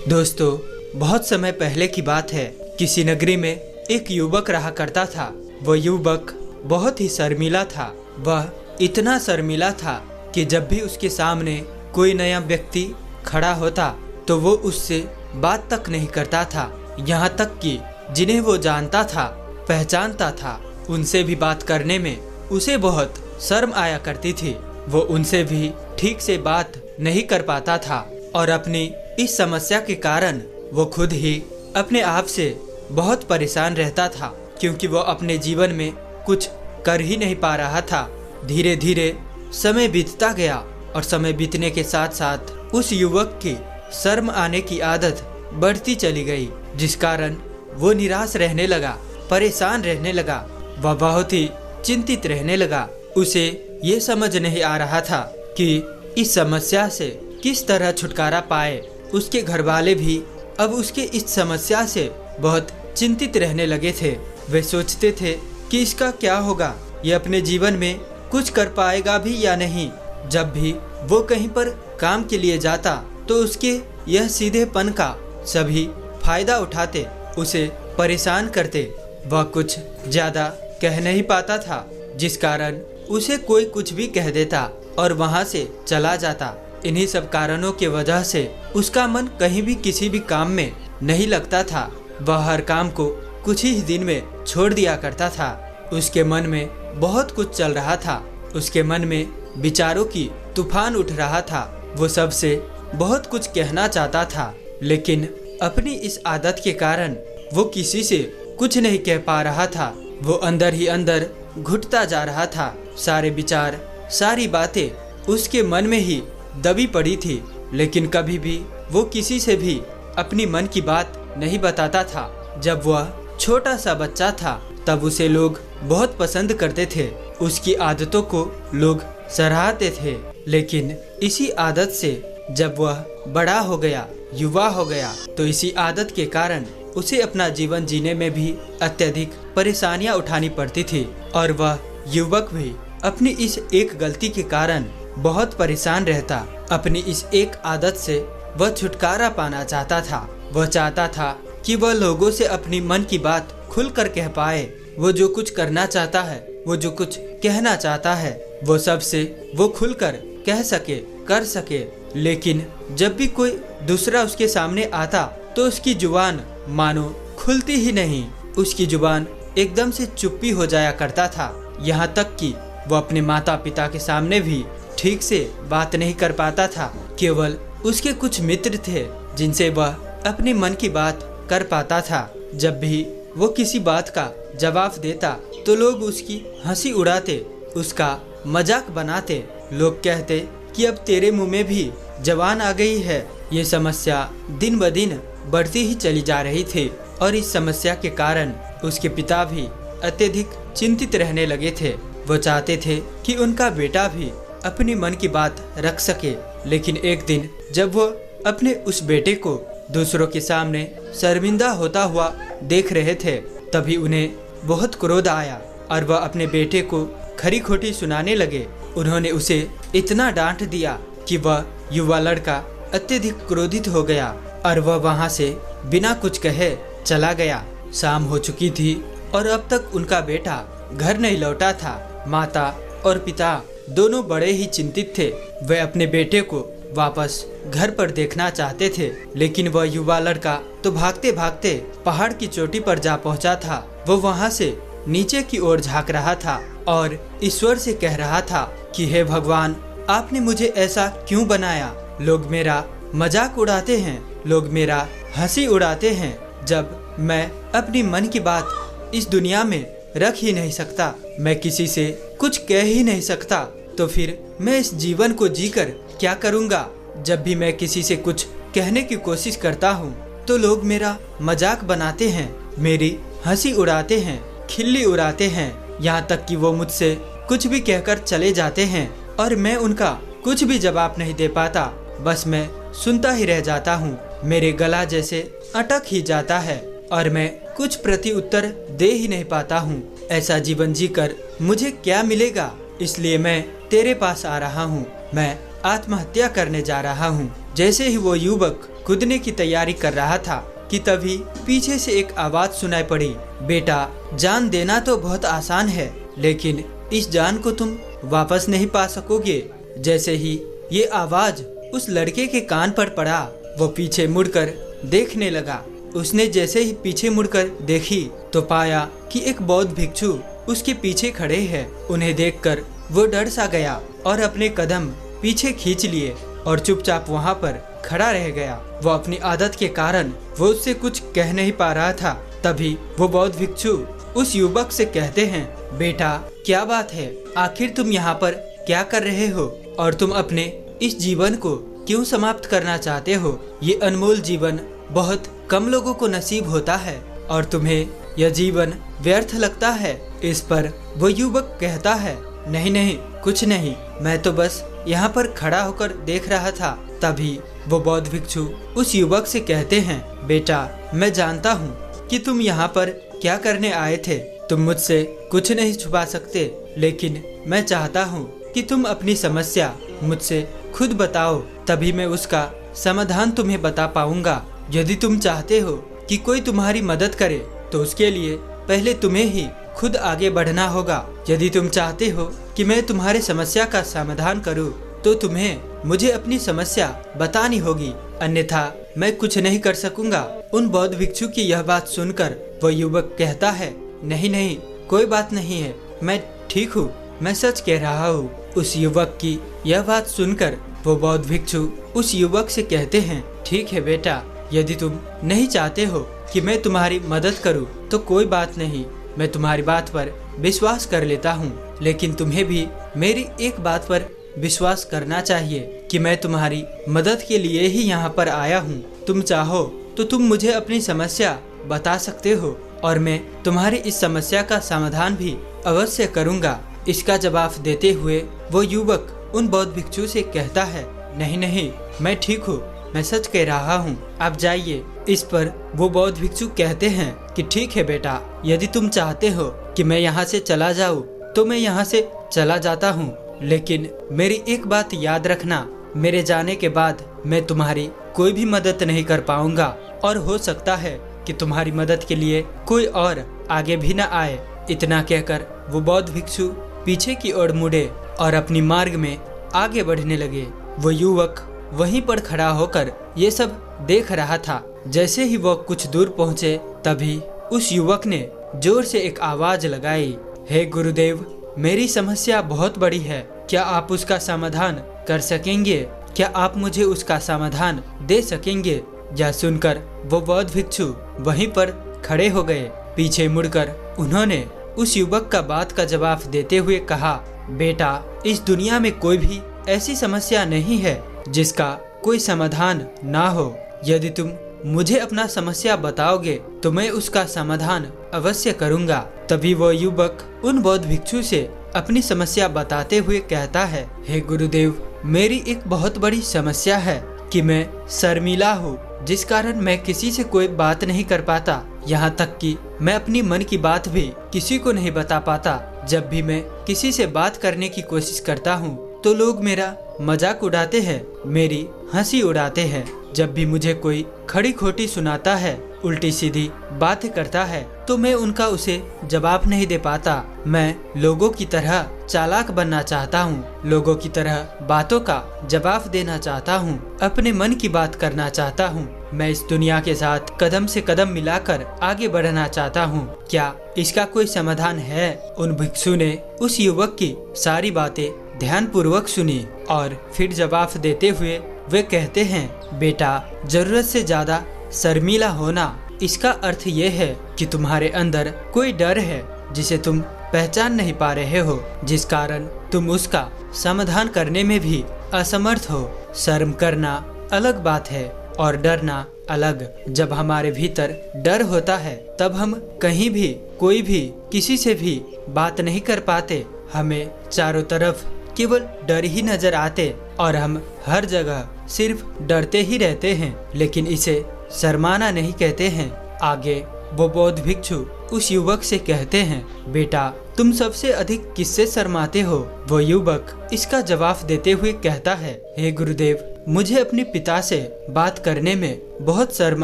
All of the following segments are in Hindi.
दोस्तों, बहुत समय पहले की बात है। किसी नगरी में एक युवक रहा करता था। वह युवक बहुत ही शर्मीला था। वह इतना शर्मीला था कि जब भी उसके सामने कोई नया व्यक्ति खड़ा होता तो वो उससे बात तक नहीं करता था। यहाँ तक कि जिन्हें वो जानता था, पहचानता था, उनसे भी बात करने में उसे बहुत शर्म आया करती थी। वो उनसे भी ठीक से बात नहीं कर पाता था और अपनी इस समस्या के कारण वो खुद ही अपने आप से बहुत परेशान रहता था, क्योंकि वो अपने जीवन में कुछ कर ही नहीं पा रहा था। धीरे धीरे समय बीतता गया और समय बीतने के साथ साथ उस युवक की शर्म आने की आदत बढ़ती चली गई, जिस कारण वो निराश रहने लगा, परेशान रहने लगा। वह बहुत ही चिंतित रहने लगा। उसे ये समझ नहीं आ रहा था कि इस समस्या से किस तरह छुटकारा पाए। उसके घर वाले भी अब उसके इस समस्या से बहुत चिंतित रहने लगे थे। वे सोचते थे कि इसका क्या होगा, ये अपने जीवन में कुछ कर पाएगा भी या नहीं। जब भी वो कहीं पर काम के लिए जाता तो उसके यह सीधेपन का सभी फायदा उठाते, उसे परेशान करते। वह कुछ ज़्यादा कह नहीं पाता था, जिस कारण उसे कोई कुछ भी कह देता और वहाँ से चला जाता। इन्हीं सब कारणों के वजह से उसका मन कहीं भी किसी भी काम में नहीं लगता था। वह हर काम को कुछ ही दिन में छोड़ दिया करता था। उसके मन में बहुत कुछ चल रहा था। उसके मन में विचारों की तूफान उठ रहा था। वो सबसे बहुत कुछ कहना चाहता था, लेकिन अपनी इस आदत के कारण वो किसी से कुछ नहीं कह पा रहा था। वो अंदर ही अंदर घुटता जा रहा था। सारे विचार, सारी बातें उसके मन में ही दबी पड़ी थी, लेकिन कभी भी वो किसी से भी अपनी मन की बात नहीं बताता था। जब वह छोटा सा बच्चा था तब उसे लोग बहुत पसंद करते थे। उसकी आदतों को लोग सराहते थे, लेकिन इसी आदत से जब वह बड़ा हो गया, युवा हो गया, तो इसी आदत के कारण उसे अपना जीवन जीने में भी अत्यधिक परेशानियां उठानी पड़ती थी। और वह युवक भी अपनी इस एक गलती के कारण बहुत परेशान रहता। अपनी इस एक आदत से वह छुटकारा पाना चाहता था। वह चाहता था कि वह लोगों से अपनी मन की बात खुलकर कह पाए। वो जो कुछ करना चाहता है, वो जो कुछ कहना चाहता है, वो सबसे वो खुलकर कह सके, कर सके। लेकिन जब भी कोई दूसरा उसके सामने आता तो उसकी जुबान मानो खुलती ही नहीं। उसकी जुबान एकदम से चुप्पी हो जाया करता था। यहाँ तक कि वो अपने माता पिता के सामने भी ठीक से बात नहीं कर पाता था। केवल उसके कुछ मित्र थे जिनसे वह अपने मन की बात कर पाता था। जब भी वो किसी बात का जवाब देता तो लोग उसकी हंसी उड़ाते, उसका मजाक बनाते। लोग कहते कि अब तेरे मुंह में भी जबान आ गई है। ये समस्या दिन ब दिन बढ़ती ही चली जा रही थी और इस समस्या के कारण उसके पिता भी अत्यधिक चिंतित रहने लगे थे। वो चाहते थे कि उनका बेटा भी अपनी मन की बात रख सके, लेकिन एक दिन जब वो अपने उस बेटे को दूसरों के सामने शर्मिंदा होता हुआ देख रहे थे, तभी उन्हें बहुत क्रोध आया और वह अपने बेटे को खरी खोटी सुनाने लगे। उन्होंने उसे इतना डांट दिया कि वह युवा लड़का अत्यधिक क्रोधित हो गया और वह वहां से बिना कुछ कहे चला गया। शाम हो चुकी थी और अब तक उनका बेटा घर नहीं लौटा था। माता और पिता दोनों बड़े ही चिंतित थे। वे अपने बेटे को वापस घर पर देखना चाहते थे, लेकिन वह युवा लड़का तो भागते भागते पहाड़ की चोटी पर जा पहुंचा था। वो वहां से नीचे की ओर झांक रहा था और ईश्वर से कह रहा था कि हे भगवान, आपने मुझे ऐसा क्यों बनाया? लोग मेरा मजाक उड़ाते हैं, लोग मेरा हंसी उड़ाते हैं। जब मैं अपनी मन की बात इस दुनिया में रख ही नहीं सकता, मैं किसी से कुछ कह ही नहीं सकता, तो फिर मैं इस जीवन को जीकर क्या करूँगा? जब भी मैं किसी से कुछ कहने की कोशिश करता हूँ तो लोग मेरा मजाक बनाते हैं, मेरी हंसी उड़ाते हैं, खिल्ली उड़ाते हैं। यहाँ तक कि वो मुझसे कुछ भी कहकर चले जाते हैं और मैं उनका कुछ भी जवाब नहीं दे पाता। बस मैं सुनता ही रह जाता हूँ। मेरे गला जैसे अटक ही जाता है और मैं कुछ प्रति उत्तर दे ही नहीं पाता हूँ। ऐसा जीवन जीकर मुझे क्या मिलेगा? इसलिए मैं तेरे पास आ रहा हूँ। मैं आत्महत्या करने जा रहा हूँ। जैसे ही वो युवक कूदने की तैयारी कर रहा था कि तभी पीछे से एक आवाज सुनाई पड़ी, बेटा जान देना तो बहुत आसान है, लेकिन इस जान को तुम वापस नहीं पा सकोगे। जैसे ही ये आवाज उस लड़के के कान पर पड़ा, वो पीछे मुड़कर देखने लगा। उसने जैसे ही पीछे मुड़कर देखी तो पाया कि एक बौद्ध भिक्षु उसके पीछे खड़े हैं। उन्हें देखकर वो डर सा गया और अपने कदम पीछे खींच लिए और चुपचाप वहाँ पर खड़ा रह गया। वो अपनी आदत के कारण वो उससे कुछ कह नहीं पा रहा था। तभी वो बौद्ध भिक्षु उस युवक से कहते हैं, बेटा क्या बात है, आखिर तुम यहाँ पर क्या कर रहे हो और तुम अपने इस जीवन को क्यों समाप्त करना चाहते हो? ये अनमोल जीवन बहुत कम लोगों को नसीब होता है और तुम्हें यह जीवन व्यर्थ लगता है। इस पर वो युवक कहता है, नहीं नहीं कुछ नहीं, मैं तो बस यहाँ पर खड़ा होकर देख रहा था। तभी वो बौद्ध भिक्षु उस युवक से कहते हैं, बेटा मैं जानता हूँ कि तुम यहाँ पर क्या करने आए थे। तुम मुझसे कुछ नहीं छुपा सकते, लेकिन मैं चाहता हूँ कि तुम अपनी समस्या मुझसे खुद बताओ, तभी मैं उसका समाधान तुम्हें बता पाऊंगा। यदि तुम चाहते हो कि कोई तुम्हारी मदद करे तो उसके लिए पहले तुम्हें ही खुद आगे बढ़ना होगा। यदि तुम चाहते हो कि मैं तुम्हारे समस्या का समाधान करूं, तो तुम्हें मुझे अपनी समस्या बतानी होगी, अन्यथा मैं कुछ नहीं कर सकूंगा। उन बौद्ध भिक्षु की यह बात सुनकर वो युवक कहता है, नहीं नहीं कोई बात नहीं है, मैं ठीक हूँ, मैं सच कह रहा हूँ। उस युवक की यह बात सुनकर वो बौद्ध भिक्षु उस युवक से कहते हैं, ठीक है बेटा, यदि तुम नहीं चाहते हो कि मैं तुम्हारी मदद करूं तो कोई बात नहीं, मैं तुम्हारी बात पर विश्वास कर लेता हूं, लेकिन तुम्हें भी मेरी एक बात पर विश्वास करना चाहिए कि मैं तुम्हारी मदद के लिए ही यहाँ पर आया हूँ। तुम चाहो तो तुम मुझे अपनी समस्या बता सकते हो और मैं तुम्हारी इस समस्या का समाधान भी अवश्य करूँगा। इसका जवाब देते हुए वो युवक उन बौद्ध भिक्षु से कहता है, नहीं नहीं मैं ठीक हूँ, मैं सच कह रहा हूँ, आप जाइए। इस पर वो बौद्ध भिक्षु कहते हैं कि ठीक है बेटा, यदि तुम चाहते हो कि मैं यहाँ से चला जाऊँ तो मैं यहाँ से चला जाता हूँ, लेकिन मेरी एक बात याद रखना, मेरे जाने के बाद मैं तुम्हारी कोई भी मदद नहीं कर पाऊंगा और हो सकता है कि तुम्हारी मदद के लिए कोई और आगे भी न आए। इतना कहकर वो बौद्ध भिक्षु पीछे की ओर मुड़े और अपनी मार्ग में आगे बढ़ने लगे। वो युवक वहीं पर खड़ा होकर ये सब देख रहा था। जैसे ही वो कुछ दूर पहुंचे तभी उस युवक ने जोर से एक आवाज लगाई, हे गुरुदेव, मेरी समस्या बहुत बड़ी है, क्या आप उसका समाधान कर सकेंगे? क्या आप मुझे उसका समाधान दे सकेंगे? यह सुनकर वो बौद्ध भिक्षु वहीं पर खड़े हो गए। पीछे मुड़कर उन्होंने उस युवक का बात का जवाब देते हुए कहा, बेटा इस दुनिया में कोई भी ऐसी समस्या नहीं है जिसका कोई समाधान ना हो। यदि तुम मुझे अपना समस्या बताओगे तो मैं उसका समाधान अवश्य करूंगा। तभी वो युवक उन बौद्ध भिक्षु से अपनी समस्या बताते हुए कहता है, हे गुरुदेव, मेरी एक बहुत बड़ी समस्या है कि मैं शर्मीला हूँ, जिस कारण मैं किसी से कोई बात नहीं कर पाता। यहाँ तक कि मैं अपनी मन की बात भी किसी को नहीं बता पाता। जब भी मैं किसी से बात करने की कोशिश करता हूँ तो लोग मेरा मजाक उड़ाते हैं, मेरी हंसी उड़ाते हैं। जब भी मुझे कोई खड़ी खोटी सुनाता है, उल्टी सीधी बातें करता है, तो मैं उनका उसे जवाब नहीं दे पाता। मैं लोगों की तरह चालाक बनना चाहता हूँ, लोगों की तरह बातों का जवाब देना चाहता हूँ, अपने मन की बात करना चाहता हूँ। मैं इस दुनिया के साथ कदम से कदम मिलाकर आगे बढ़ना चाहता हूँ। क्या इसका कोई समाधान है? उन भिक्षु ने उस युवक की सारी बातें ध्यान पूर्वक सुनी और फिर जवाब देते हुए वे कहते हैं, बेटा जरूरत से ज्यादा शर्मीला होना, इसका अर्थ ये है कि तुम्हारे अंदर कोई डर है जिसे तुम पहचान नहीं पा रहे हो, जिस कारण तुम उसका समाधान करने में भी असमर्थ हो। शर्म करना अलग बात है और डरना अलग। जब हमारे भीतर डर होता है तब हम कहीं भी, कोई भी, किसी से भी बात नहीं कर पाते। हमें चारों तरफ केवल डर ही नजर आते और हम हर जगह सिर्फ डरते ही रहते हैं, लेकिन इसे शर्माना नहीं कहते हैं। आगे वो बौद्ध भिक्षु उस युवक से कहते हैं, बेटा तुम सबसे अधिक किससे शर्माते हो? वो युवक इसका जवाब देते हुए कहता है, हे गुरुदेव, मुझे अपने पिता से बात करने में बहुत शर्म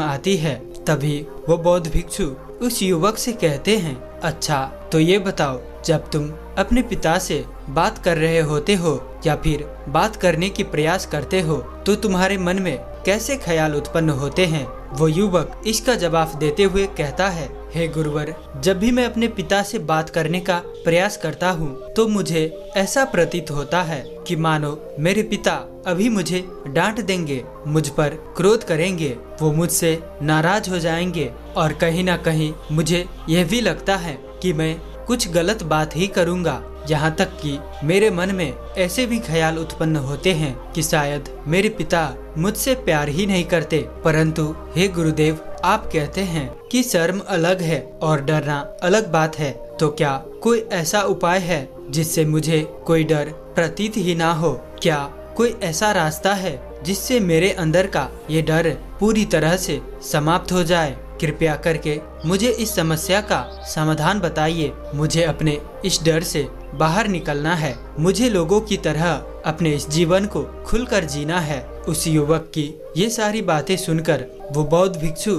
आती है। तभी वो बौद्ध भिक्षु उस युवक से कहते हैं, अच्छा तो ये बताओ, जब तुम अपने पिता से बात कर रहे होते हो या फिर बात करने की प्रयास करते हो तो तुम्हारे मन में कैसे ख्याल उत्पन्न होते हैं? वो युवक इसका जवाब देते हुए कहता है, हे गुरुवर, जब भी मैं अपने पिता से बात करने का प्रयास करता हूँ तो मुझे ऐसा प्रतीत होता है कि मानो मेरे पिता अभी मुझे डांट देंगे, मुझ पर क्रोध करेंगे, वो मुझसे नाराज हो जाएंगे और कहीं ना कहीं मुझे यह भी लगता है कि मैं कुछ गलत बात ही करूँगा। यहाँ तक कि मेरे मन में ऐसे भी ख्याल उत्पन्न होते हैं कि शायद मेरे पिता मुझसे प्यार ही नहीं करते। परंतु हे गुरुदेव, आप कहते हैं कि शर्म अलग है और डरना अलग बात है, तो क्या कोई ऐसा उपाय है जिससे मुझे कोई डर प्रतीत ही ना हो? क्या कोई ऐसा रास्ता है जिससे मेरे अंदर का ये डर पूरी तरह से समाप्त हो जाए? कृपया करके मुझे इस समस्या का समाधान बताइए। मुझे अपने इस डर से बाहर निकलना है। मुझे लोगों की तरह अपने इस जीवन को खुलकर जीना है। उस युवक की ये सारी बातें सुनकर वो बौद्ध भिक्षु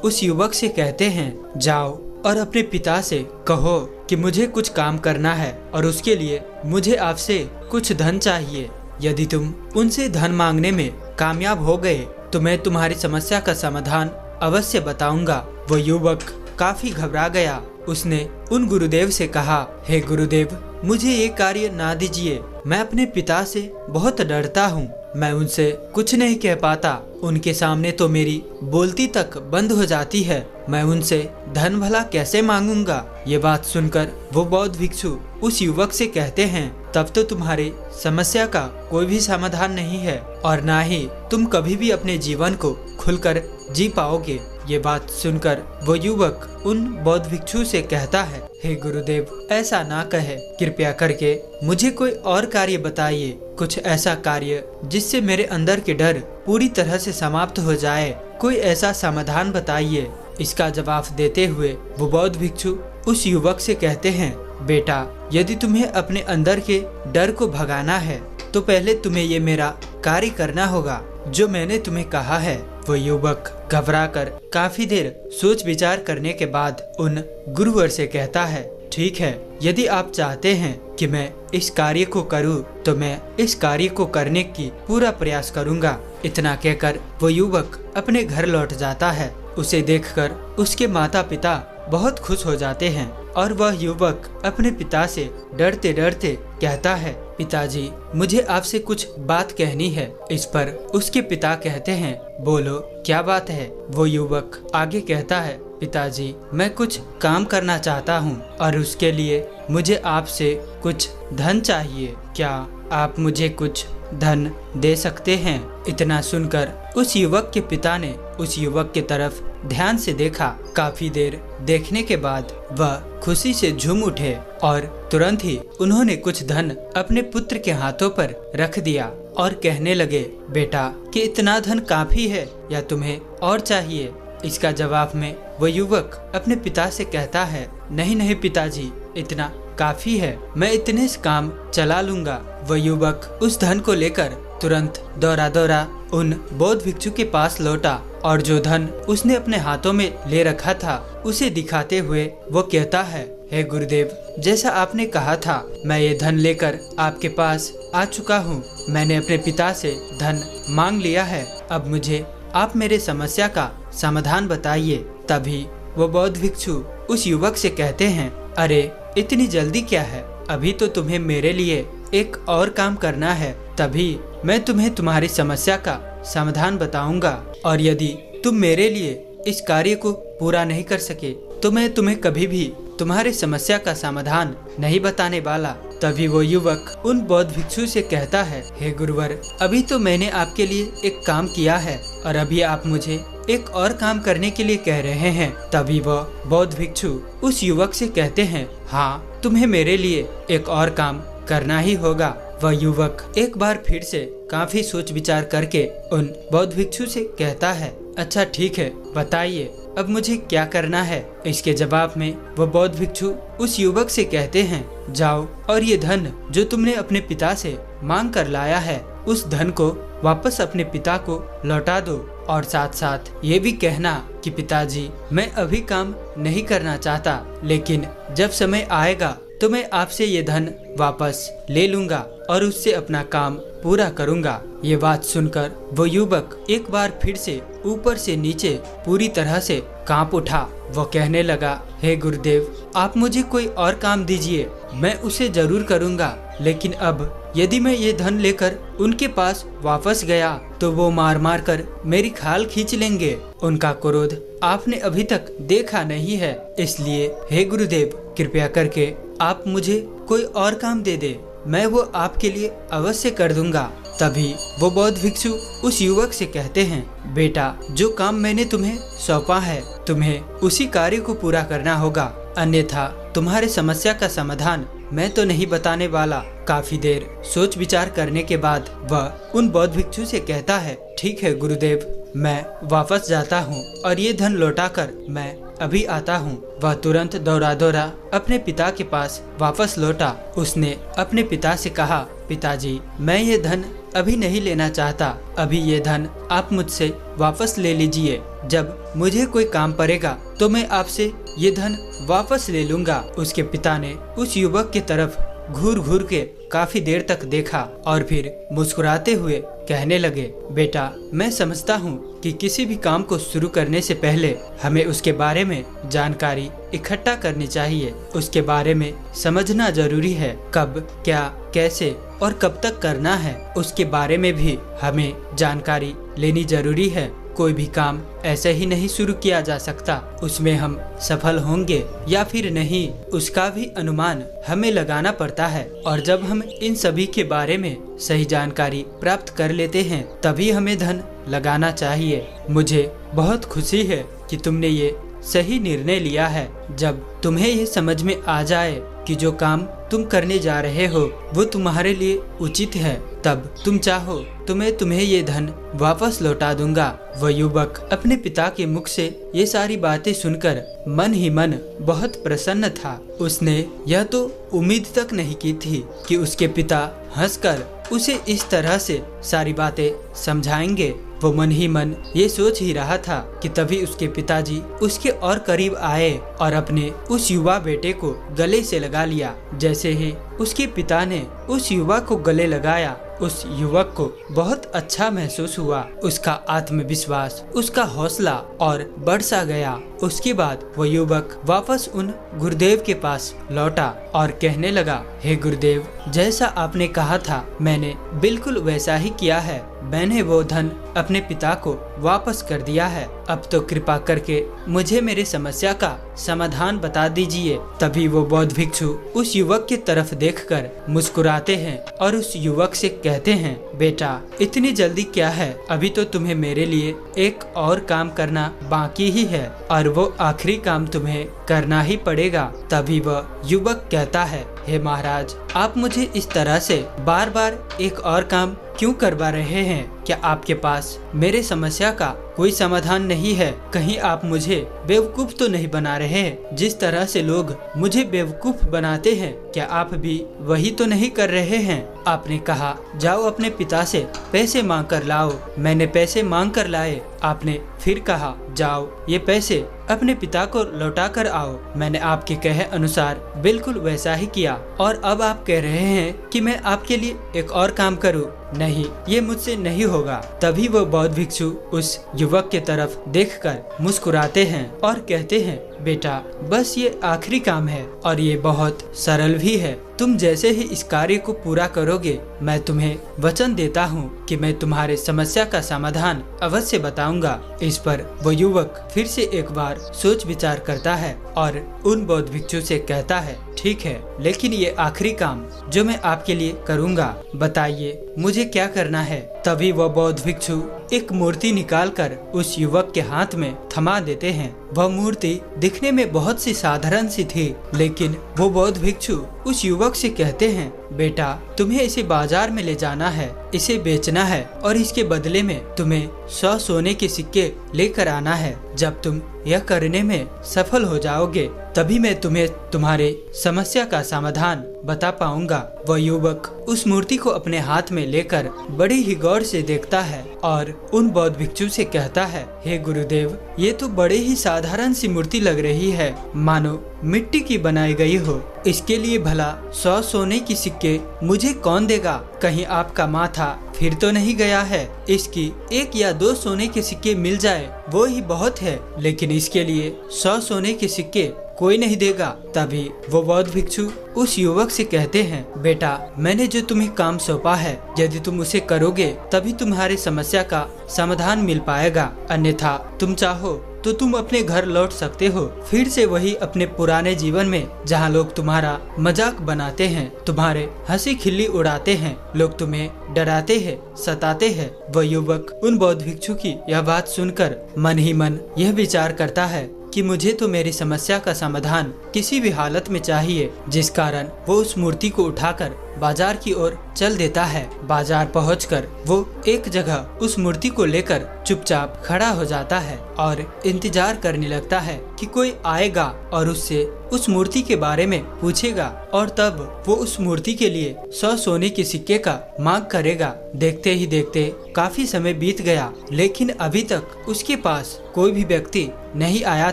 उस युवक से कहते हैं, जाओ और अपने पिता से कहो कि मुझे कुछ काम करना है और उसके लिए मुझे आपसे कुछ धन चाहिए। यदि तुम उनसे धन मांगने में कामयाब हो गए तो मैं तुम्हारी समस्या का समाधान अवश्य बताऊंगा। वो युवक काफी घबरा गया। उसने उन गुरुदेव से कहा, हे गुरुदेव, मुझे ये कार्य ना दीजिए। मैं अपने पिता से बहुत डरता हूँ। मैं उनसे कुछ नहीं कह पाता। उनके सामने तो मेरी बोलती तक बंद हो जाती है। मैं उनसे धन भला कैसे मांगूंगा? ये बात सुनकर वो बौद्ध भिक्षु उस युवक से कहते हैं, तब तो तुम्हारी समस्या का कोई भी समाधान नहीं है और ना ही तुम कभी भी अपने जीवन को खुलकर जी पाओगे। ये बात सुनकर वो युवक उन बौद्ध भिक्षु से कहता है, हे गुरुदेव, ऐसा ना कहे। कृपया करके मुझे कोई और कार्य बताइए, कुछ ऐसा कार्य जिससे मेरे अंदर के डर पूरी तरह से समाप्त हो जाए। कोई ऐसा समाधान बताइए। इसका जवाब देते हुए वो बौद्ध भिक्षु उस युवक से कहते हैं, बेटा, यदि तुम्हें अपने अंदर के डर को भगाना है तो पहले तुम्हें ये मेरा कार्य करना होगा जो मैंने तुम्हें कहा है। वो युवक घबराकर काफी देर सोच विचार करने के बाद उन गुरुवर से कहता है, ठीक है, यदि आप चाहते हैं कि मैं इस कार्य को करूं तो मैं इस कार्य को करने की पूरा प्रयास करूंगा। इतना कहकर वो युवक अपने घर लौट जाता है। उसे देखकर उसके माता पिता बहुत खुश हो जाते हैं और वह युवक अपने पिता से डरते डरते कहता है, पिताजी, मुझे आपसे कुछ बात कहनी है। इस पर उसके पिता कहते हैं, बोलो, क्या बात है? वो युवक आगे कहता है, पिताजी, मैं कुछ काम करना चाहता हूँ और उसके लिए मुझे आपसे कुछ धन चाहिए। क्या आप मुझे कुछ धन दे सकते हैं? इतना सुनकर उस युवक के पिता ने उस युवक की तरफ ध्यान से देखा। काफी देर देखने के बाद वह खुशी से झूम उठे और तुरंत ही उन्होंने कुछ धन अपने पुत्र के हाथों पर रख दिया और कहने लगे, बेटा, कि इतना धन काफी है या तुम्हें और चाहिए? इसका जवाब में वो युवक अपने पिता से कहता है, नहीं नहीं पिताजी, इतना काफी है, मैं इतने से काम चला लूंगा। वह युवक उस धन को लेकर तुरंत दौड़ा दौड़ा उन बौद्ध भिक्षु के पास लौटा और जो धन उसने अपने हाथों में ले रखा था उसे दिखाते हुए वो कहता है, हे गुरुदेव, जैसा आपने कहा था मैं ये धन लेकर आपके पास आ चुका हूँ। मैंने अपने पिता से धन मांग लिया है। अब मुझे आप मेरे समस्या का समाधान बताइए। तभी वो बौद्ध भिक्षु उस युवक से कहते हैं, अरे इतनी जल्दी क्या है? अभी तो तुम्हें मेरे लिए एक और काम करना है, तभी मैं तुम्हें तुम्हारी समस्या का समाधान बताऊंगा। और यदि तुम मेरे लिए इस कार्य को पूरा नहीं कर सके तो मैं तुम्हें कभी भी तुम्हारी समस्या का समाधान नहीं बताने वाला। तभी वो युवक उन बौद्ध भिक्षु से कहता है, हे गुरुवर, अभी तो मैंने आपके लिए एक काम किया है और अभी आप मुझे एक और काम करने के लिए कह रहे हैं। तभी वह बौद्ध भिक्षु उस युवक से कहते हैं, हाँ, तुम्हें मेरे लिए एक और काम करना ही होगा। वह युवक एक बार फिर से काफी सोच विचार करके उन बौद्ध भिक्षु से कहता है, अच्छा ठीक है, बताइए। अब मुझे क्या करना है? इसके जवाब में वो बौद्ध भिक्षु उस युवक से कहते हैं, जाओ और ये धन जो तुमने अपने पिता से मांग कर लाया है, उस धन को वापस अपने पिता को लौटा दो और साथ साथ ये भी कहना कि पिताजी, मैं अभी काम नहीं करना चाहता, लेकिन जब समय आएगा तो मैं आपसे ये धन वापस ले लूंगा और उससे अपना काम पूरा करूंगा। ये बात सुनकर वो युवक एक बार फिर से ऊपर से नीचे पूरी तरह से कांप उठा। वो कहने लगा, हे गुरुदेव, आप मुझे कोई और काम दीजिए, मैं उसे जरूर करूंगा, लेकिन अब यदि मैं ये धन लेकर उनके पास वापस गया तो वो मार मार कर मेरी खाल खींच लेंगे। उनका क्रोध आपने अभी तक देखा नहीं है, इसलिए हे गुरुदेव, कृपया करके आप मुझे कोई और काम दे दे, मैं वो आपके लिए अवश्य कर दूंगा। तभी वो बौद्ध भिक्षु उस युवक से कहते हैं, बेटा, जो काम मैंने तुम्हें सौंपा है, तुम्हें उसी कार्य को पूरा करना होगा, अन्यथा तुम्हारे समस्या का समाधान मैं तो नहीं बताने वाला। काफी देर सोच विचार करने के बाद वह उन बौद्ध भिक्षु से कहता है, ठीक है गुरुदेव, मैं वापस जाता हूँ और ये धन लौटाकर मैं अभी आता हूँ। वह तुरंत दौड़ा दौड़ा अपने पिता के पास वापस लौटा। उसने अपने पिता से कहा, पिताजी, मैं ये धन अभी नहीं लेना चाहता, अभी ये धन आप मुझसे वापस ले लीजिए, जब मुझे कोई काम पड़ेगा तो मैं आपसे ये धन वापस ले लूंगा। उसके पिता ने उस युवक की तरफ घूर घूर के काफी देर तक देखा और फिर मुस्कुराते हुए कहने लगे, बेटा, मैं समझता हूँ कि किसी भी काम को शुरू करने से पहले हमें उसके बारे में जानकारी इकट्ठा करनी चाहिए, उसके बारे में समझना जरूरी है, कब, क्या, कैसे और कब तक करना है, उसके बारे में भी हमें जानकारी लेनी जरूरी है। कोई भी काम ऐसे ही नहीं शुरू किया जा सकता, उसमें हम सफल होंगे या फिर नहीं, उसका भी अनुमान हमें लगाना पड़ता है, और जब हम इन सभी के बारे में सही जानकारी प्राप्त कर लेते हैं तभी हमें धन लगाना चाहिए। मुझे बहुत खुशी है कि तुमने ये सही निर्णय लिया है। जब तुम्हें ये समझ में आ जाए कि जो काम तुम करने जा रहे हो वो तुम्हारे लिए उचित है, तब तुम चाहो तो मैं तुम्हें ये धन वापस लौटा दूंगा। वह युवक अपने पिता के मुख से ये सारी बातें सुनकर मन ही मन बहुत प्रसन्न था। उसने यह तो उम्मीद तक नहीं की थी कि उसके पिता हंसकर उसे इस तरह से सारी बातें समझाएंगे। वो मन ही मन ये सोच ही रहा था कि तभी उसके पिताजी उसके और करीब आए और अपने उस युवा बेटे को गले से लगा लिया। जैसे ही उसके पिता ने उस युवक को गले लगाया, उस युवक को बहुत अच्छा महसूस हुआ। उसका आत्मविश्वास, उसका हौसला और बढ़ सा गया। उसके बाद वो युवक वापस उन गुरुदेव के पास लौटा और कहने लगा, हे गुरुदेव, जैसा आपने कहा था मैंने बिल्कुल वैसा ही किया है। मैंने वो धन अपने पिता को वापस कर दिया है। अब तो कृपा करके मुझे मेरी समस्या का समाधान बता दीजिए। तभी वो बौद्ध भिक्षु उस युवक की तरफ देखकर मुस्कुराते हैं और उस युवक से कहते हैं, बेटा, इतनी जल्दी क्या है, अभी तो तुम्हें मेरे लिए एक और काम करना बाकी ही है और वो आखिरी काम तुम्हें करना ही पड़ेगा। तभी वह युवक कहता है, हे महाराज, आप मुझे इस तरह से बार बार एक और काम क्यों करवा रहे हैं? क्या आपके पास मेरे समस्या का कोई समाधान नहीं है? कहीं आप मुझे बेवकूफ तो नहीं बना रहे हैं? जिस तरह से लोग मुझे बेवकूफ बनाते हैं, क्या आप भी वही तो नहीं कर रहे हैं? आपने कहा जाओ अपने पिता से पैसे मांग कर लाओ, मैंने पैसे मांग कर लाए। आपने फिर कहा जाओ ये पैसे अपने पिता को लौटा कर आओ, मैंने आपके कहे अनुसार बिल्कुल वैसा ही किया और अब आप कह रहे हैं कि मैं आपके लिए एक और काम करूं? नहीं, ये मुझसे नहीं होगा। तभी वो बौद्ध भिक्षु उस युवक के तरफ देखकर मुस्कुराते हैं और कहते हैं, बेटा, बस ये आखिरी काम है और ये बहुत सरल भी है। तुम जैसे ही इस कार्य को पूरा करोगे, मैं तुम्हें वचन देता हूँ कि मैं तुम्हारे समस्या का समाधान अवश्य बताऊंगा। इस पर वो युवक फिर से एक बार सोच विचार करता है और उन बौद्ध भिक्षु से कहता है, ठीक है, लेकिन ये आखिरी काम जो मैं आपके लिए करूंगा, बताइए मुझे क्या करना है? तभी वह बौद्ध भिक्षु एक मूर्ति निकालकर उस युवक के हाथ में थमा देते हैं। वह मूर्ति दिखने में बहुत सी साधारण सी थी, लेकिन वो बौद्ध भिक्षु उस युवक से कहते हैं, बेटा, तुम्हें इसे बाजार में ले जाना है इसे बेचना है और इसके बदले में तुम्हें 100 सोने के सिक्के लेकर आना है। जब तुम यह करने में सफल हो जाओगे तभी मैं तुम्हें तुम्हारे समस्या का समाधान बता पाऊंगा। वह युवक उस मूर्ति को अपने हाथ में लेकर बड़े ही गौर से देखता है और उन बौद्ध भिक्षु से कहता है, हे गुरुदेव, ये तो बड़े ही साधारण सी मूर्ति लग रही है, मानो मिट्टी की बनाई गई हो। इसके लिए भला 100 सोने की सिक्के मुझे कौन देगा? कहीं आपका माथा फिर तो नहीं गया है? इसकी 1 या 2 सोने के सिक्के मिल जाए वो ही बहुत है, लेकिन इसके लिए 100 सोने के सिक्के कोई नहीं देगा। तभी वो बौद्ध भिक्षु उस युवक से कहते हैं, बेटा, मैंने जो तुम्हें काम सौंपा है, यदि तुम उसे करोगे तभी तुम्हारी समस्या का समाधान मिल पाएगा, अन्यथा तुम चाहो तो तुम अपने घर लौट सकते हो, फिर से वही अपने पुराने जीवन में, जहाँ लोग तुम्हारा मजाक बनाते हैं, तुम्हारे हंसी खिल्ली उड़ाते हैं, लोग तुम्हें डराते हैं, सताते हैं। वह युवक उन बौद्ध भिक्षु की यह बात सुनकर मन ही मन यह विचार करता है कि मुझे तो मेरी समस्या का समाधान किसी भी हालत में चाहिए, जिस कारण वो उस मूर्ति को उठाकर बाजार की ओर चल देता है। बाजार पहुंचकर वो एक जगह उस मूर्ति को लेकर चुपचाप खड़ा हो जाता है और इंतजार करने लगता है कि कोई आएगा और उससे उस मूर्ति के बारे में पूछेगा और तब वो उस मूर्ति के लिए 100 सोने के सिक्के का मांग करेगा। देखते ही देखते काफी समय बीत गया, लेकिन अभी तक उसके पास कोई भी व्यक्ति नहीं आया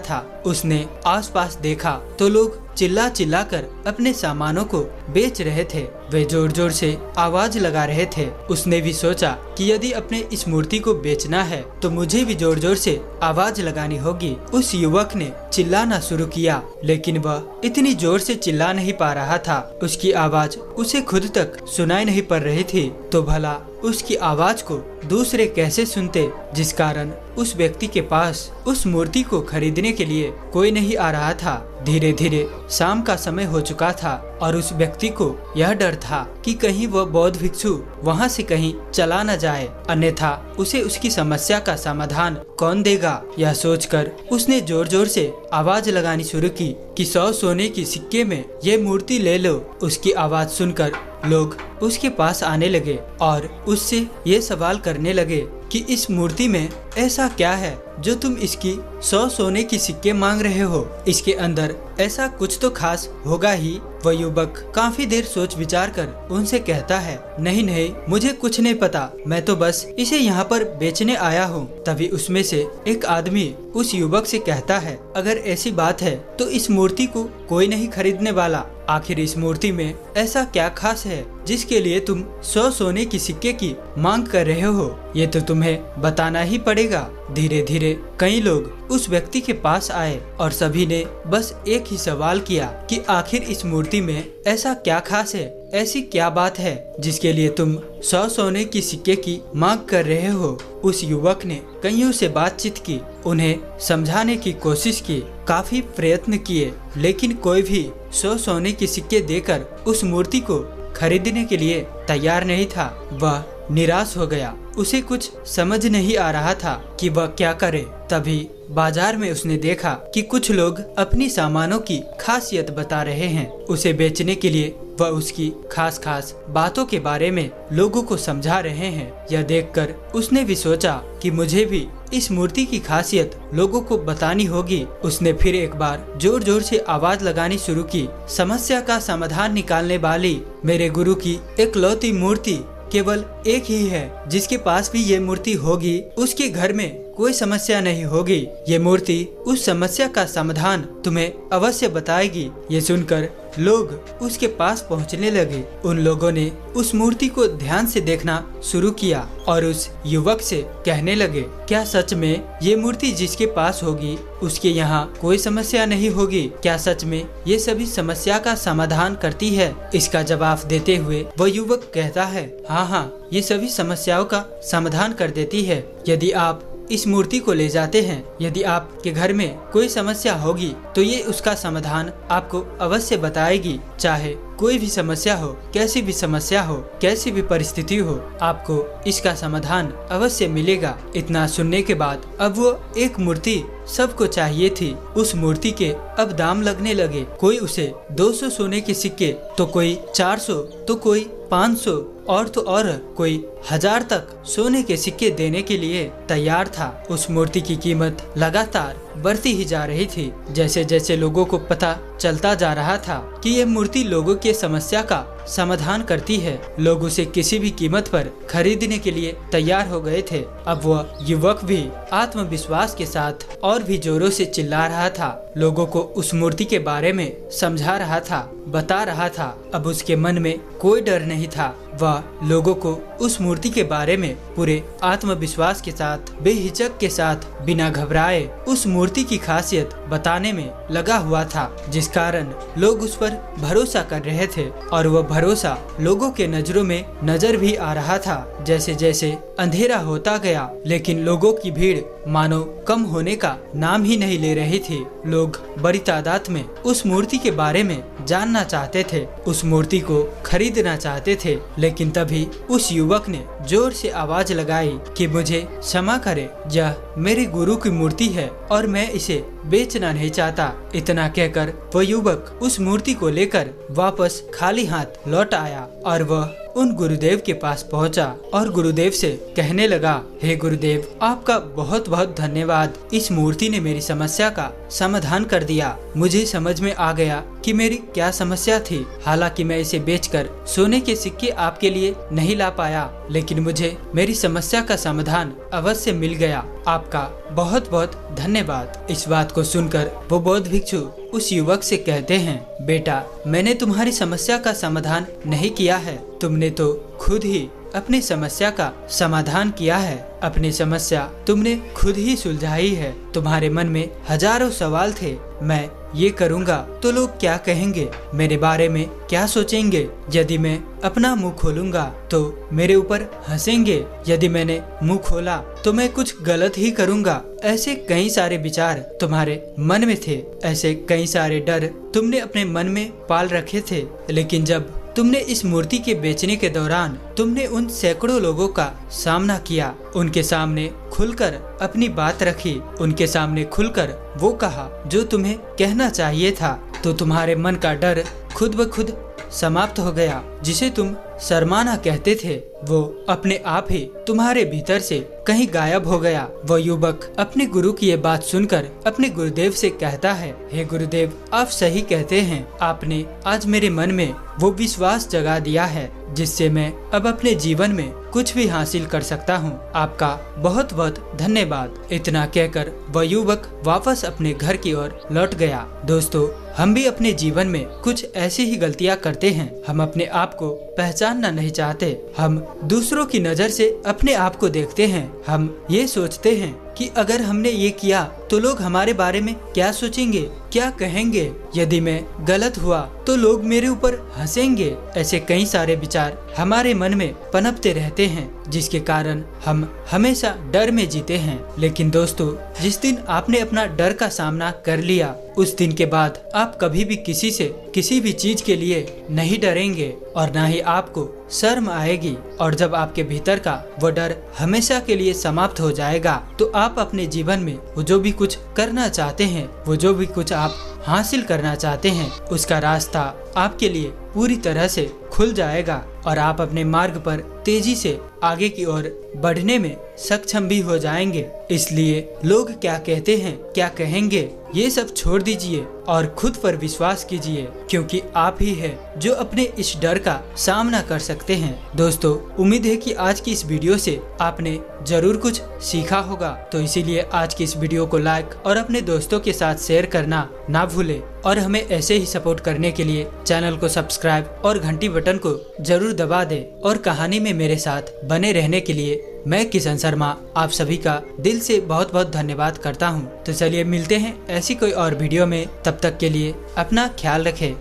था। उसने आसपास देखा तो लोग चिल्ला चिल्ला कर अपने सामानों को बेच रहे थे। वे जोर जोर से आवाज लगा रहे थे। उसने भी सोचा कि यदि अपने इस मूर्ति को बेचना है तो मुझे भी जोर जोर से आवाज लगानी होगी। उस युवक ने चिल्लाना शुरू किया, लेकिन वह इतनी जोर से चिल्ला नहीं पा रहा था। उसकी आवाज उसे खुद तक सुनाई नहीं पड़ रही थी, तो भला उसकी आवाज को दूसरे कैसे सुनते, जिस कारण उस व्यक्ति के पास उस मूर्ति को खरीदने के लिए कोई नहीं आ रहा था। धीरे धीरे शाम का समय हो चुका था और उस व्यक्ति को यह डर था कि कहीं वह बौद्ध भिक्षु वहां से कहीं चला न जाए, अन्यथा उसे उसकी समस्या का समाधान कौन देगा। यह सोचकर उसने जोर जोर से आवाज लगानी शुरू की कि 100 सोने की सिक्के में ये मूर्ति ले लो। उसकी आवाज सुनकर लोग उसके पास आने लगे और उससे ये सवाल करने लगे कि इस मूर्ति में ऐसा क्या है जो तुम इसकी 100 सोने की सिक्के मांग रहे हो? इसके अंदर ऐसा कुछ तो खास होगा ही। वह युवक काफी देर सोच विचार कर उनसे कहता है, नहीं नहीं, मुझे कुछ नहीं पता, मैं तो बस इसे यहाँ पर बेचने आया हूँ। तभी उसमें से एक आदमी उस युवक से कहता है, अगर ऐसी बात है तो इस मूर्ति को कोई नहीं खरीदने वाला। आखिर इस मूर्ति में ऐसा क्या खास है जिसके लिए तुम 100 सोने की सिक्के की मांग कर रहे हो? ये तो तुम्हें बताना ही पड़ेगा। धीरे धीरे कई लोग उस व्यक्ति के पास आए और सभी ने बस एक ही सवाल किया कि आखिर इस मूर्ति में ऐसा क्या खास है, ऐसी क्या बात है जिसके लिए तुम 100 सोने की सिक्के की मांग कर रहे हो। उस युवक ने कईयों से बातचीत की, उन्हें समझाने की कोशिश की, काफी प्रयत्न किए, लेकिन कोई भी 100 सोने के सिक्के देकर उस मूर्ति को खरीदने के लिए तैयार नहीं था। वह निराश हो गया। उसे कुछ समझ नहीं आ रहा था कि वह क्या करे। तभी बाजार में उसने देखा कि कुछ लोग अपनी सामानों की खासियत बता रहे हैं। उसे बेचने के लिए वह उसकी खास खास बातों के बारे में लोगों को समझा रहे हैं। यह देखकर उसने भी सोचा कि मुझे भी इस मूर्ति की खासियत लोगों को बतानी होगी। उसने फिर एक बार जोर जोर से आवाज लगानी शुरू की, समस्या का समाधान निकालने वाली मेरे गुरु की एकलौती मूर्ति केवल एक ही है। जिसके पास भी ये मूर्ति होगी उसके घर में कोई समस्या नहीं होगी। ये मूर्ति उस समस्या का समाधान तुम्हें अवश्य बताएगी। ये सुनकर लोग उसके पास पहुंचने लगे। उन लोगों ने उस मूर्ति को ध्यान से देखना शुरू किया और उस युवक से कहने लगे, क्या सच में ये मूर्ति जिसके पास होगी उसके यहाँ कोई समस्या नहीं होगी? क्या सच में ये सभी समस्या का समाधान करती है? इसका जवाब देते हुए वह युवक कहता है, हाँ, ये सभी समस्याओं का समाधान कर देती है। यदि आप इस मूर्ति को ले जाते हैं, यदि आपके घर में कोई समस्या होगी तो ये उसका समाधान आपको अवश्य बताएगी। चाहे कोई भी समस्या हो, कैसी भी समस्या हो, कैसी भी परिस्थिति हो, आपको इसका समाधान अवश्य मिलेगा। इतना सुनने के बाद अब वो एक मूर्ति सबको चाहिए थी। उस मूर्ति के अब दाम लगने लगे। कोई उसे 200 सोने के सिक्के, तो कोई 400, तो कोई 500, और तो और कोई 1000 तक सोने के सिक्के देने के लिए तैयार था। उस मूर्ति की कीमत लगातार बढ़ती ही जा रही थी। जैसे जैसे लोगों को पता चलता जा रहा था कि ये मूर्ति लोगों के समस्या का समाधान करती है, लोग उसे किसी भी कीमत पर खरीदने के लिए तैयार हो गए थे। अब वह युवक भी आत्मविश्वास के साथ और भी जोरों से चिल्ला रहा था, लोगों को उस मूर्ति के बारे में समझा रहा था, बता रहा था। अब उसके मन में कोई डर नहीं था। वह लोगों को उस मूर्ति के बारे में पूरे आत्मविश्वास के साथ, बेहिचक के साथ, बिना घबराए उस मूर्ति की खासियत बताने में लगा हुआ था, जिस कारण लोग उस पर भरोसा कर रहे थे। और वह भरोसा लोगों के नजरों में नजर भी आ रहा था। जैसे जैसे अंधेरा होता गया, लेकिन लोगों की भीड़ मानो कम होने का नाम ही नहीं ले रही थी। लोग बड़ी तादाद में उस मूर्ति के बारे में जानना चाहते थे, उस मूर्ति को खरीदना चाहते थे। लेकिन तभी उस युवक ने जोर से आवाज लगाई कि मुझे क्षमा करे, यह मेरे गुरु की मूर्ति है और मैं इसे बेचना नहीं चाहता। इतना कहकर वह युवक उस मूर्ति को लेकर वापस खाली हाथ लौट आया और वह उन गुरुदेव के पास पहुंचा और गुरुदेव से कहने लगा, हे गुरुदेव, आपका बहुत बहुत धन्यवाद। इस मूर्ति ने मेरी समस्या का समाधान कर दिया। मुझे समझ में आ गया कि मेरी क्या समस्या थी। हालांकि मैं इसे बेचकर सोने के सिक्के आपके लिए नहीं ला पाया, लेकिन मुझे मेरी समस्या का समाधान अवश्य मिल गया। आपका बहुत बहुत धन्यवाद। इस बात को सुनकर वो बौद्ध भिक्षु उस युवक से कहते हैं, बेटा, मैंने तुम्हारी समस्या का समाधान नहीं किया है, तुमने तो खुद ही अपनी समस्या का समाधान किया है। अपनी समस्या तुमने खुद ही सुलझाई है। तुम्हारे मन में हजारों सवाल थे, मैं ये करूँगा तो लोग क्या कहेंगे, मेरे बारे में क्या सोचेंगे, यदि मैं अपना मुंह खोलूंगा तो मेरे ऊपर हंसेंगे, यदि मैंने मुंह खोला तो मैं कुछ गलत ही करूँगा। ऐसे कई सारे विचार तुम्हारे मन में थे, ऐसे कई सारे डर तुमने अपने मन में पाल रखे थे। लेकिन जब तुमने इस मूर्ति के बेचने के दौरान तुमने उन सैकड़ों लोगों का सामना किया, उनके सामने खुलकर अपनी बात रखी, उनके सामने खुलकर वो कहा जो तुम्हें कहना चाहिए था, तो तुम्हारे मन का डर खुद ब खुद समाप्त हो गया। जिसे तुम शर्माना कहते थे, वो अपने आप ही तुम्हारे भीतर से कहीं गायब हो गया। वह युवक अपने गुरु की ये बात सुनकर अपने गुरुदेव से कहता है, हे गुरुदेव, आप सही कहते हैं। आपने आज मेरे मन में वो विश्वास जगा दिया है जिससे मैं अब अपने जीवन में कुछ भी हासिल कर सकता हूँ। आपका बहुत बहुत धन्यवाद। इतना कहकर वह युवक वापस अपने घर की ओर लौट गया। दोस्तों, हम भी अपने जीवन में कुछ ऐसी ही गलतियाँ करते हैं। हम अपने आप को पहचानना नहीं चाहते। हम दूसरों की नजर से अपने आप को देखते हैं। हम ये सोचते हैं कि अगर हमने ये किया तो लोग हमारे बारे में क्या सोचेंगे, क्या कहेंगे, यदि मैं गलत हुआ तो लोग मेरे ऊपर हंसेंगे। ऐसे कई सारे विचार हमारे मन में पनपते रहते हैं, जिसके कारण हम हमेशा डर में जीते हैं। लेकिन दोस्तों, जिस दिन आपने अपना डर का सामना कर लिया, उस दिन के बाद आप कभी भी किसी से किसी भी चीज के लिए नहीं डरेंगे और ना ही आपको शर्म आएगी। और जब आपके भीतर का वो डर हमेशा के लिए समाप्त हो जाएगा, तो आप अपने जीवन में वो जो भी कुछ करना चाहते हैं, वो जो भी कुछ आप हासिल करना चाहते हैं, उसका रास्ता आपके लिए पूरी तरह से खुल जाएगा और आप अपने मार्ग पर तेजी से आगे की ओर बढ़ने में सक्षम भी हो जाएंगे। इसलिए लोग क्या कहते हैं, क्या कहेंगे, ये सब छोड़ दीजिए और खुद पर विश्वास कीजिए, क्योंकि आप ही है जो अपने इस डर का सामना कर सकते हैं। दोस्तों, उम्मीद है कि आज की इस वीडियो से आपने जरूर कुछ सीखा होगा। तो इसीलिए आज की इस वीडियो को लाइक और अपने दोस्तों के साथ शेयर करना ना भूले और हमें ऐसे ही सपोर्ट करने के लिए चैनल को सब्सक्राइब और घंटी बटन को जरूर दबा दे। और कहानी में मेरे साथ बने रहने के लिए मैं किशन शर्मा आप सभी का दिल से बहुत बहुत धन्यवाद करता हूँ। तो चलिए मिलते हैं ऐसी कोई और वीडियो में। तब तक के लिए अपना ख्याल रखें।